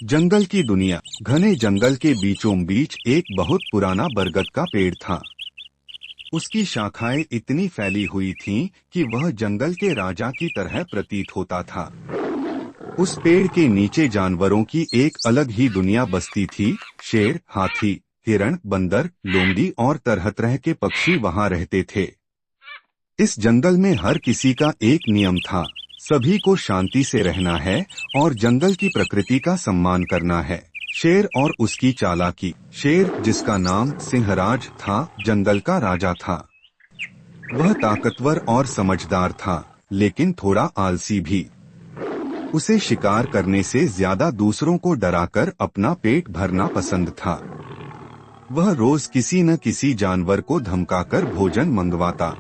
जंगल की दुनिया। घने जंगल के बीचों बीच एक बहुत पुराना बरगद का पेड़ था। उसकी शाखाएं इतनी फैली हुई थीं कि वह जंगल के राजा की तरह प्रतीत होता था। उस पेड़ के नीचे जानवरों की एक अलग ही दुनिया बसती थी। शेर, हाथी, हिरण, बंदर, लोमड़ी और तरह तरह के पक्षी वहां रहते थे। इस जंगल में हर किसी का एक नियम था। सभी को शांति से रहना है और जंगल की प्रकृति का सम्मान करना है। शेर और उसकी चालाकी। शेर, जिसका नाम सिंहराज था, जंगल का राजा था। वह ताकतवर और समझदार था, लेकिन थोड़ा आलसी भी। उसे शिकार करने से ज्यादा दूसरों को डराकर अपना पेट भरना पसंद था। वह रोज किसी न किसी जानवर को धमकाकर भोजन मंगवाता।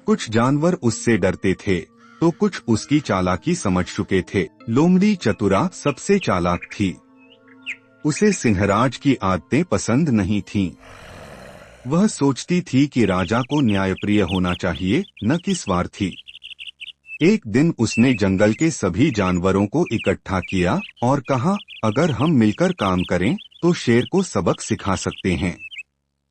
कुछ जानवर उससे डरते थे तो कुछ उसकी चालाकी समझ चुके थे। लोमड़ी चतुरा सबसे चालाक थी। उसे सिंहराज की आदतें पसंद नहीं थीं। वह सोचती थी कि राजा को न्यायप्रिय होना चाहिए, न कि स्वार्थी। एक दिन उसने जंगल के सभी जानवरों को इकट्ठा किया और कहा, अगर हम मिलकर काम करें तो शेर को सबक सिखा सकते हैं।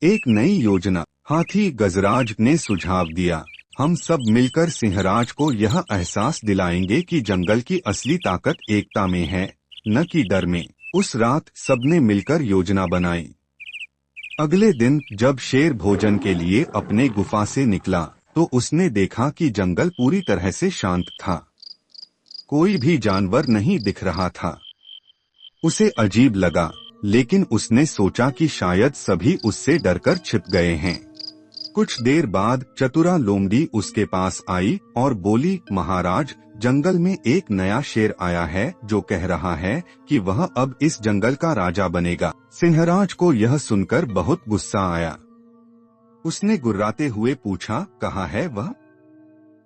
एक नई योजना। हाथी गजराज ने सुझाव दिया, हम सब मिलकर सिंहराज को यह एहसास दिलाएंगे कि जंगल की असली ताकत एकता में है, न कि डर में। उस रात सबने मिलकर योजना बनाई। अगले दिन जब शेर भोजन के लिए अपने गुफा से निकला तो उसने देखा कि जंगल पूरी तरह से शांत था। कोई भी जानवर नहीं दिख रहा था। उसे अजीब लगा, लेकिन उसने सोचा कि शायद सभी उससे डरकर छिप गए हैं। कुछ देर बाद चतुरा लोमड़ी उसके पास आई और बोली, महाराज, जंगल में एक नया शेर आया है जो कह रहा है कि वह अब इस जंगल का राजा बनेगा। सिंहराज को यह सुनकर बहुत गुस्सा आया। उसने गुर्राते हुए पूछा, कहाँ है वह?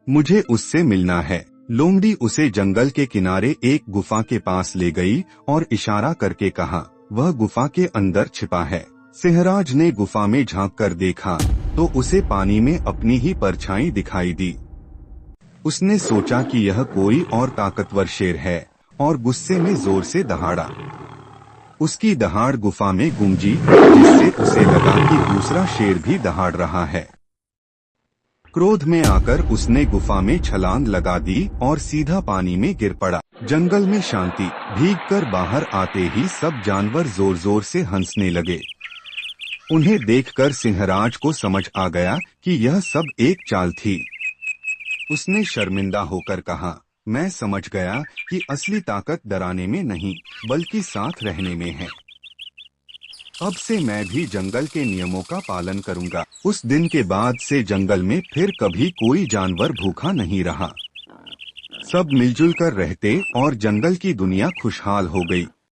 मुझे उससे मिलना है। लोमड़ी उसे जंगल के किनारे एक गुफा के पास ले गई और इशारा करके कहा, वह गुफा के अंदर छिपा है। सिंहराज ने गुफा में झांक कर देखा तो उसे पानी में अपनी ही परछाई दिखाई दी। उसने सोचा कि यह कोई और ताकतवर शेर है और गुस्से में जोर से दहाड़ा। उसकी दहाड़ गुफा में गूंजी, जिससे उसे लगा कि दूसरा शेर भी दहाड़ रहा है। क्रोध में आकर उसने गुफा में छलांग लगा दी और सीधा पानी में गिर पड़ा। जंगल में शांति। भीगकर बाहर आते ही सब जानवर जोर जोर से हंसने लगे। उन्हें देखकर सिंहराज को समझ आ गया कि यह सब एक चाल थी। उसने शर्मिंदा होकर कहा, मैं समझ गया कि असली ताकत डराने में नहीं बल्कि साथ रहने में है। अब से मैं भी जंगल के नियमों का पालन करूंगा। उस दिन के बाद से जंगल में फिर कभी कोई जानवर भूखा नहीं रहा। सब मिलजुल कर रहते और जंगल की दुनिया खुशहाल हो गई।